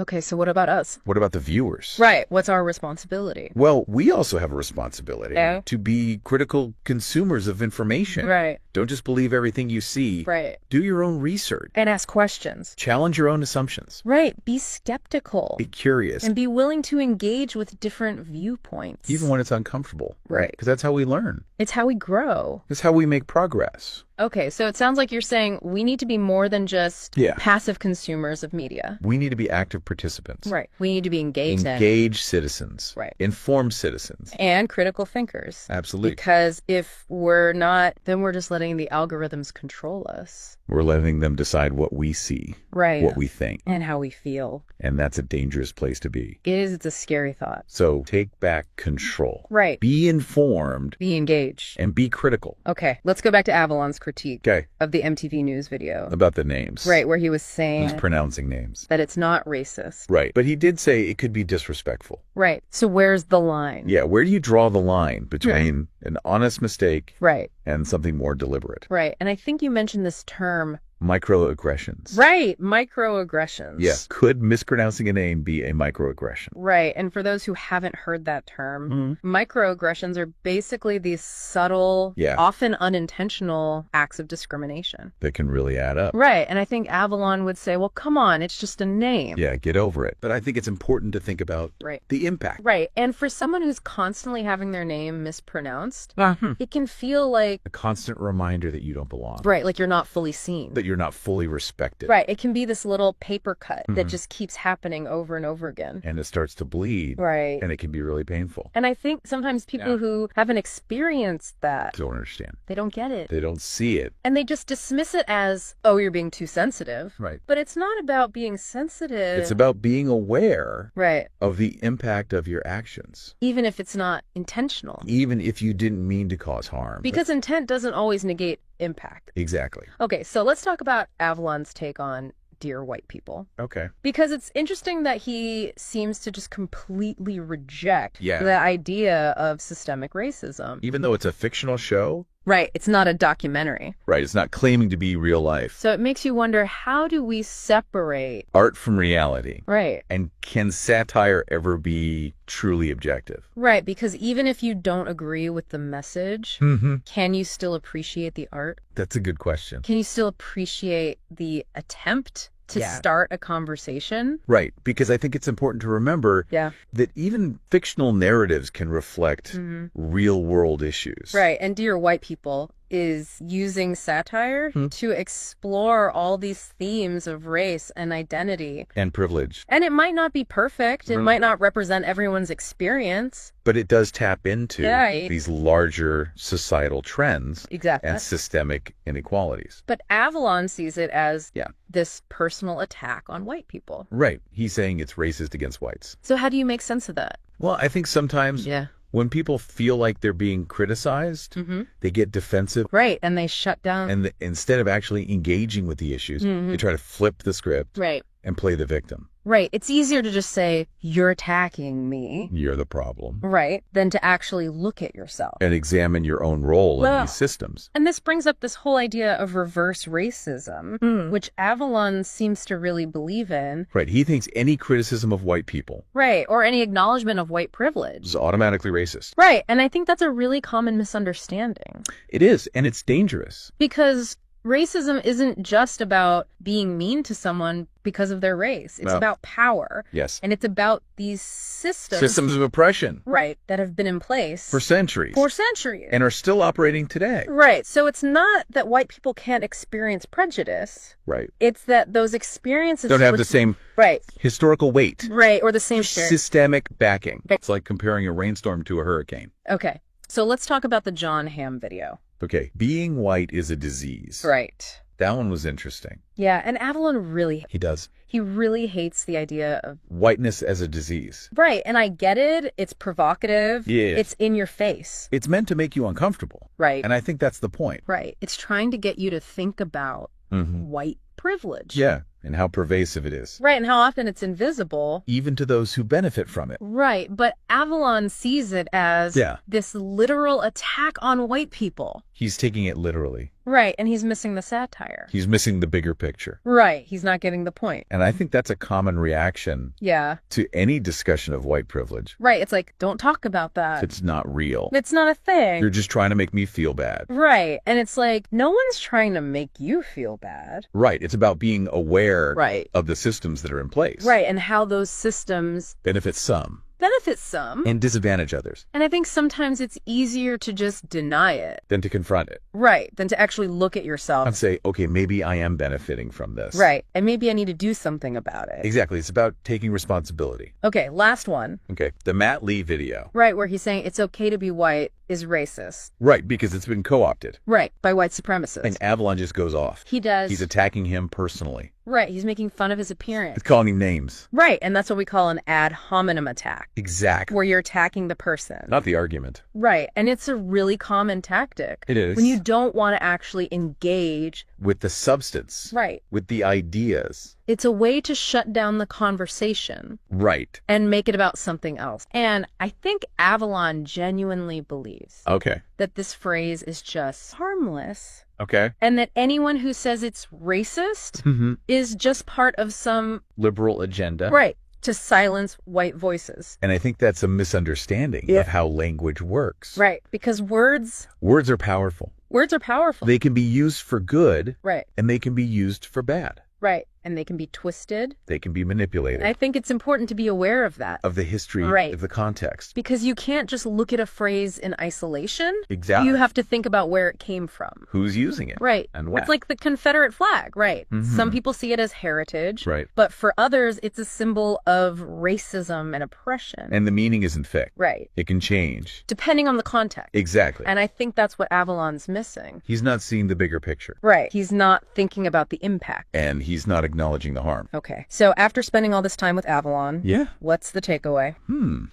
Okay, so what about us? What about the viewers? Right. What's our responsibility? Well, we also have a responsibility to be critical consumers of information. Right. Don't just believe everything you see. Right. Do your own research. And ask questions. Challenge your own assumptions. Right. Be skeptical. Be curious. And be willing to engage with different viewpoints. Even when it's uncomfortable. Right. Because that's how we learn. It's how we grow. It's how we make progress. Okay, so it sounds like you're saying we need to be more than just passive consumers of media. We need to be active participants. Right. We need to be engaged. Engaged citizens. Right. Informed citizens. And critical thinkers. Absolutely. Because if we're not, then we're just letting the algorithms control us. We're letting them decide what we see. Right. What we think. And how we feel. And that's a dangerous place to be. It is. It's a scary thought. So take back control. Right. Be informed. Be engaged. And be critical. Okay. Let's go back to Avalon's critique of the MTV News video. About the names. Right, where he was saying... He's pronouncing names. That it's not racist. Right. But he did say it could be disrespectful. Right. So where's the line? Yeah, where do you draw the line between an honest mistake and something more deliberate? Right. And I think you mentioned this term... Microaggressions. Right. Microaggressions. Yeah. Could mispronouncing a name be a microaggression? Right. And for those who haven't heard that term, microaggressions are basically these subtle, often unintentional acts of discrimination. That can really add up. Right. And I think Avalon would say, well, come on, it's just a name. Yeah, get over it. But I think it's important to think about the impact. Right. And for someone who's constantly having their name mispronounced, it can feel like a constant reminder that you don't belong. Right. Like you're not fully seen. That you're not fully respected. Right. It can be this little paper cut that just keeps happening over and over again. And it starts to bleed. Right. And it can be really painful. And I think sometimes people who haven't experienced that don't understand. They don't get it. They don't see it. And they just dismiss it as, oh, you're being too sensitive. Right. But it's not about being sensitive. It's about being aware right. of the impact of your actions. Even if it's not intentional. Even if you didn't mean to cause harm. Because intent doesn't always negate impact. Exactly. Okay, so let's talk about Avalon's take on Dear White People. Okay. Because it's interesting that he seems to just completely reject the idea of systemic racism. Even though it's a fictional show? Right. It's not a documentary. Right. It's not claiming to be real life. So it makes you wonder, how do we separate art from reality? Right. And can satire ever be truly objective? Right. Because even if you don't agree with the message, can you still appreciate the art? That's a good question. Can you still appreciate the attempt to start a conversation? Right. Because I think it's important to remember that even fictional narratives can reflect real world issues. Right. And Dear White People is using satire to explore all these themes of race and identity. And privilege. And it might not be perfect. It might not represent everyone's experience. But it does tap into these larger societal trends and systemic inequalities. But Avalon sees it as this personal attack on white people. Right. He's saying it's racist against whites. So how do you make sense of that? Well, I think sometimes when people feel like they're being criticized, they get defensive. Right. And they shut down. And instead of actually engaging with the issues, they try to flip the script and play the victim. Right. It's easier to just say, you're attacking me. You're the problem. Right. Than to actually look at yourself. And examine your own role in these systems. And this brings up this whole idea of reverse racism, which Avalon seems to really believe in. Right. He thinks any criticism of white people. Right. Or any acknowledgement of white privilege. Is automatically racist. Right. And I think that's a really common misunderstanding. It is. And it's dangerous. Because racism isn't just about being mean to someone because of their race. It's about power. Yes. And it's about these systems. Systems of oppression. Right. That have been in place. For centuries. For centuries. And are still operating today. Right. So it's not that white people can't experience prejudice. Right. It's that those experiences don't have the same historical weight. Right. Or the same systemic backing. It's like comparing a rainstorm to a hurricane. Okay. So let's talk about the Jon Hamm video. Okay. Being white is a disease. Right. That one was interesting. Yeah, and Avalon really... He does. He really hates the idea of... whiteness as a disease. Right, and I get it. It's provocative. Yeah. It's in your face. It's meant to make you uncomfortable. Right. And I think that's the point. Right. It's trying to get you to think about white privilege. Yeah, and how pervasive it is. Right, and how often it's invisible. Even to those who benefit from it. Right, but Avalon sees it as this literal attack on white people. He's taking it literally. Right, and he's missing the satire. He's missing the bigger picture. Right, he's not getting the point. And I think that's a common reaction to any discussion of white privilege. Right, it's like, don't talk about that. It's not real. It's not a thing. You're just trying to make me feel bad. Right, and it's like, no one's trying to make you feel bad. Right, it's about being aware of the systems that are in place. Right, and how those systems benefit some. And disadvantage others. And I think sometimes it's easier to just deny it than to confront it. Right. Than to actually look at yourself and say, okay, maybe I am benefiting from this. Right. And maybe I need to do something about it. Exactly. It's about taking responsibility. Okay. Last one. Okay. The Matt Lee video. Right. Where he's saying it's okay to be white is racist. Right. Because it's been co-opted. Right. By white supremacists. And Avalon just goes off. He does. He's attacking him personally. Right. He's making fun of his appearance. He's calling him names. Right. And that's what we call an ad hominem attack. Exactly. Where you're attacking the person. Not the argument. Right. And it's a really common tactic. It is. When you don't want to actually engage with the substance. Right. With the ideas. It's a way to shut down the conversation. Right. And make it about something else. And I think Avalon genuinely believes that this phrase is just harmless. Okay. And that anyone who says it's racist is just part of some liberal agenda. Right. To silence white voices. And I think that's a misunderstanding of how language works. Right. Because words are powerful. Words are powerful. They can be used for good. Right. And they can be used for bad. Right. And they can be twisted. They can be manipulated. And I think it's important to be aware of that. Of the history, of the context. Because you can't just look at a phrase in isolation. Exactly. You have to think about where it came from. Who's using it. Right. And when. It's like the Confederate flag, right? Some people see it as heritage. Right. But for others, it's a symbol of racism and oppression. And the meaning isn't fixed. Right. It can change. Depending on the context. Exactly. And I think that's what Avalon's missing. He's not seeing the bigger picture. Right. He's not thinking about the impact. And he's not acknowledging the harm. Okay. So after spending all this time with Avalon, what's the takeaway?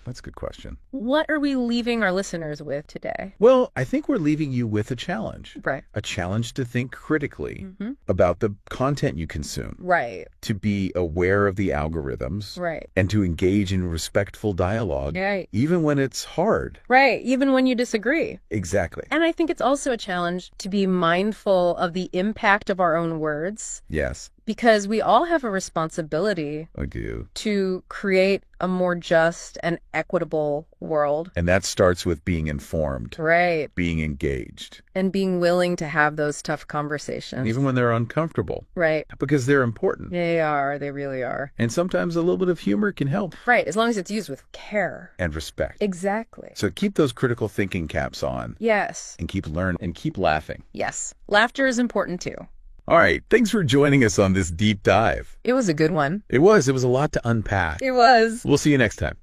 That's a good question. What are we leaving our listeners with today? Well, I think we're leaving you with a challenge. Right. A challenge to think critically about the content you consume. Right. To be aware of the algorithms. Right. And to engage in respectful dialogue. Right. Even when it's hard. Right. Even when you disagree. Exactly. And I think it's also a challenge to be mindful of the impact of our own words. Yes. Because we all have a responsibility to create a more just and equitable world. And that starts with being informed. Right. Being engaged. And being willing to have those tough conversations. Even when they're uncomfortable. Right. Because they're important. They are. They really are. And sometimes a little bit of humor can help. Right. As long as it's used with care. And respect. Exactly. So keep those critical thinking caps on. Yes. And keep learning and keep laughing. Yes. Laughter is important too. All right. Thanks for joining us on this deep dive. It was a good one. It was. It was a lot to unpack. It was. We'll see you next time.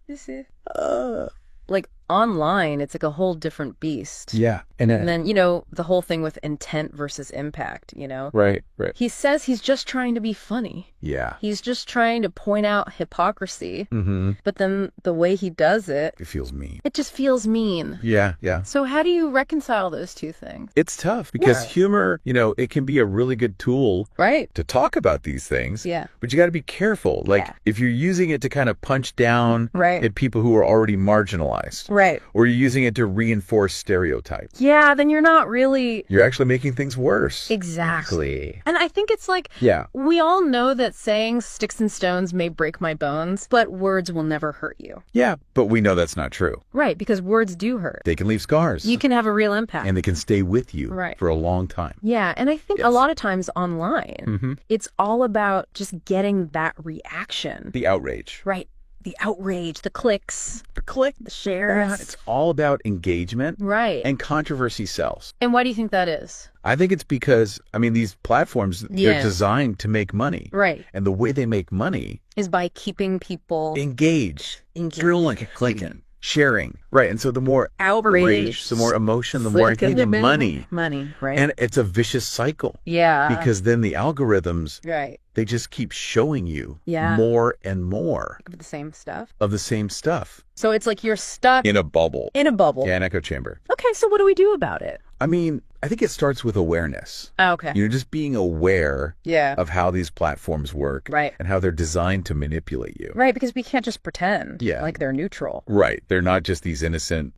Like online, it's like a whole different beast. Yeah. And then, you know, the whole thing with intent versus impact, you know? Right, right. He says he's just trying to be funny. Yeah. He's just trying to point out hypocrisy. Mm-hmm. But then the way he does it... It feels mean. It just feels mean. Yeah, yeah. So how do you reconcile those two things? It's tough because humor, you know, it can be a really good tool to talk about these things. Yeah. But you got to be careful. Like, if you're using it to kind of punch down at people who are already marginalized. Right. Or you're using it to reinforce stereotypes. Yeah, then you're not really... You're actually making things worse. Exactly. And I think it's like, yeah, we all know that saying sticks and stones may break my bones, but words will never hurt you. Yeah, but we know that's not true. Right, because words do hurt. They can leave scars. You can have a real impact. And they can stay with you for a long time. Yeah, and I think a lot of times online, it's all about just getting that reaction. The outrage. Right. The outrage, the clicks. The shares. Yeah, it's all about engagement. Right. And controversy sells. And why do you think that is? I think it's because, I mean, these platforms, they're designed to make money. Right. And the way they make money is by keeping people engaged. Drilling, clicking, sharing. Right. And so the more outrage, the more emotion, the more money. Money, right. And it's a vicious cycle. Yeah. Because then the algorithms, right, they just keep showing you more and more of the same stuff. So it's like you're stuck in a bubble. Yeah, an echo chamber. Okay, so what do we do about it? I mean, I think it starts with awareness. Oh, okay. Just being aware of how these platforms work. Right. And how they're designed to manipulate you. Right, because we can't just pretend like they're neutral. Right. They're not just these innocent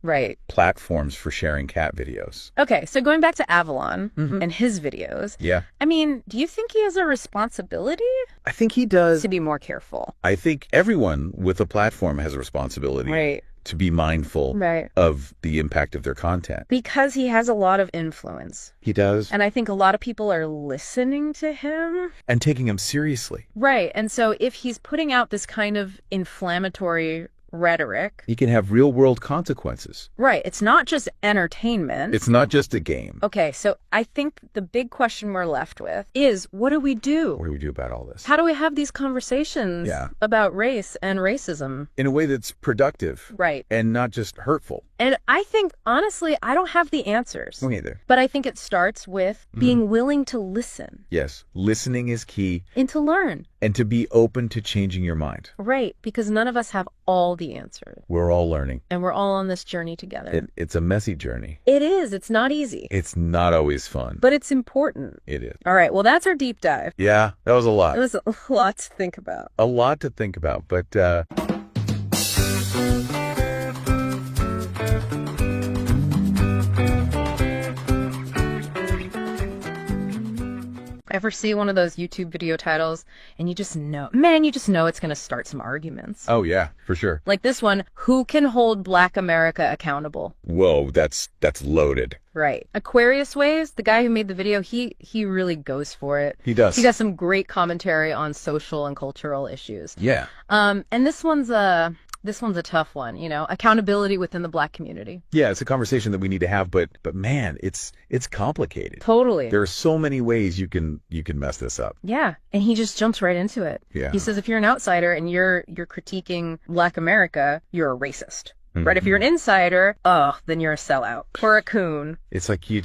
platforms for sharing cat videos. Okay, so going back to Avalon and his videos. Yeah. I mean, do you think he has a responsibility? I think he does. To be more careful. I think everyone with a platform has a responsibility. Right. To be mindful of the impact of their content. Because he has a lot of influence. He does. And I think a lot of people are listening to him. And taking him seriously. Right. And so if he's putting out this kind of inflammatory rhetoric. He can have real world consequences. Right. It's not just entertainment. It's not just a game. Okay. So I think the big question we're left with is, what do we do? What do we do about all this? How do we have these conversations about race and racism? In a way that's productive. Right. And not just hurtful. And I think, honestly, I don't have the answers. Me either. But I think it starts with being willing to listen. Yes. Listening is key. And to learn. And to be open to changing your mind. Right. Because none of us have all the answers. We're all learning. And we're all on this journey together. It's a messy journey. It is. It's not easy. It's not always fun. But it's important. It is. All right. Well, that's our deep dive. Yeah. That was a lot. It was a lot to think about. A lot to think about. But, ever see one of those YouTube video titles and you just know it's going to start some arguments? Oh, yeah, for sure. Like this one, who can hold Black America accountable? Whoa, that's loaded. Right. Aquarius Waves, the guy who made the video, he really goes for it. He does. He does some great commentary on social and cultural issues. Yeah. And this one's a tough one, accountability within the Black community. Yeah, it's a conversation that we need to have, but man, it's complicated. Totally. There are so many ways you can mess this up. Yeah, and he just jumps right into it. Yeah. He says if you're an outsider and you're critiquing Black America, you're a racist. Right? If you're an insider, then you're a sellout or a coon. It's like you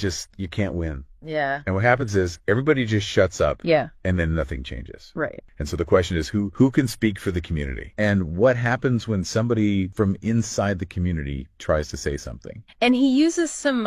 can't win. Yeah. And what happens is everybody just shuts up. Yeah. And then nothing changes. Right. And so the question is who can speak for the community? And what happens when somebody from inside the community tries to say something? And he uses some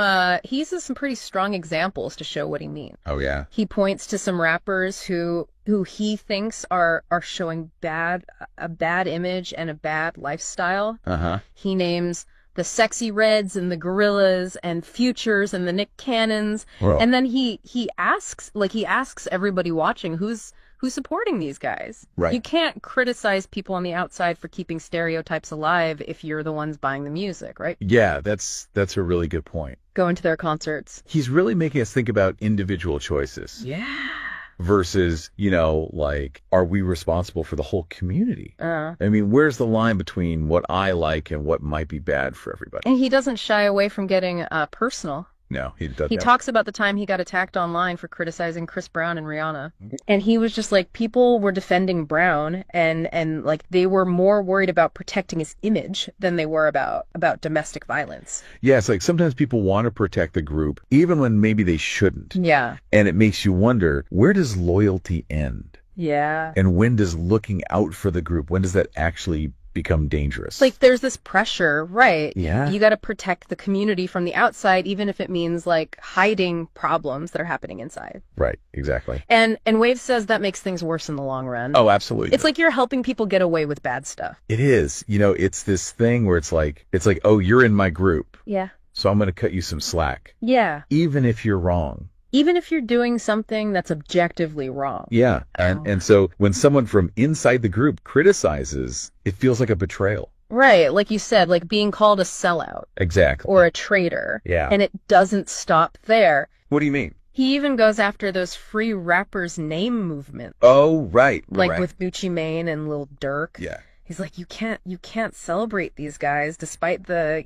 pretty strong examples to show what he means. Oh yeah. He points to some rappers who he thinks are showing a bad image and a bad lifestyle. Uh-huh. He names the Sexy Reds and the Gorillas and Futures and the Nick Cannons. Whoa. And then he asks everybody watching who's supporting these guys. Right. You can't criticize people on the outside for keeping stereotypes alive if you're the ones buying the music, right? Yeah, that's a really good point. Going to their concerts. He's really making us think about individual choices. Yeah. Versus, are we responsible for the whole community? I mean, where's the line between what I like and what might be bad for everybody? And he doesn't shy away from getting personal. No, he doesn't. He talks about the time he got attacked online for criticizing Chris Brown and Rihanna. And he was just like, people were defending Brown and like they were more worried about protecting his image than they were about domestic violence. Yeah, it's like sometimes people want to protect the group, even when maybe they shouldn't. Yeah. And it makes you wonder, where does loyalty end? Yeah. And when does looking out for the group, when does that actually become dangerous? Like there's this pressure, right? Yeah. You got to protect the community from the outside, even if it means like hiding problems that are happening inside. Right, exactly. And Wave says that makes things worse in the long run. Oh, absolutely. It's like you're helping people get away with bad stuff. It is. It's this thing where it's like, oh, you're in my group. Yeah. So I'm going to cut you some slack. Yeah. Even if you're wrong. Even if you're doing something that's objectively wrong. Yeah. And so when someone from inside the group criticizes, it feels like a betrayal. Right. Like you said, like being called a sellout. Exactly. Or a traitor. Yeah. And it doesn't stop there. What do you mean? He even goes after those free rappers name movement. Oh, right. Like right. with Gucci Mane and Lil Durk. Yeah. He's like, you can't celebrate these guys despite the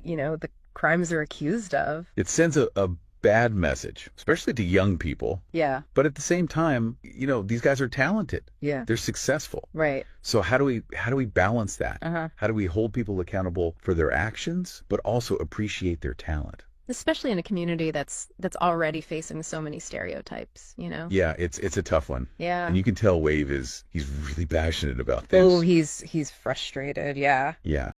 crimes they're accused of. It sends a bad message, especially to young people. Yeah. But at the same time, these guys are talented. Yeah. They're successful. Right. So how do we balance that? Uh-huh. How do we hold people accountable for their actions, but also appreciate their talent? Especially in a community that's already facing so many stereotypes, Yeah, it's a tough one. Yeah. And you can tell Wave he's really passionate about this. Oh, he's frustrated, yeah. Yeah.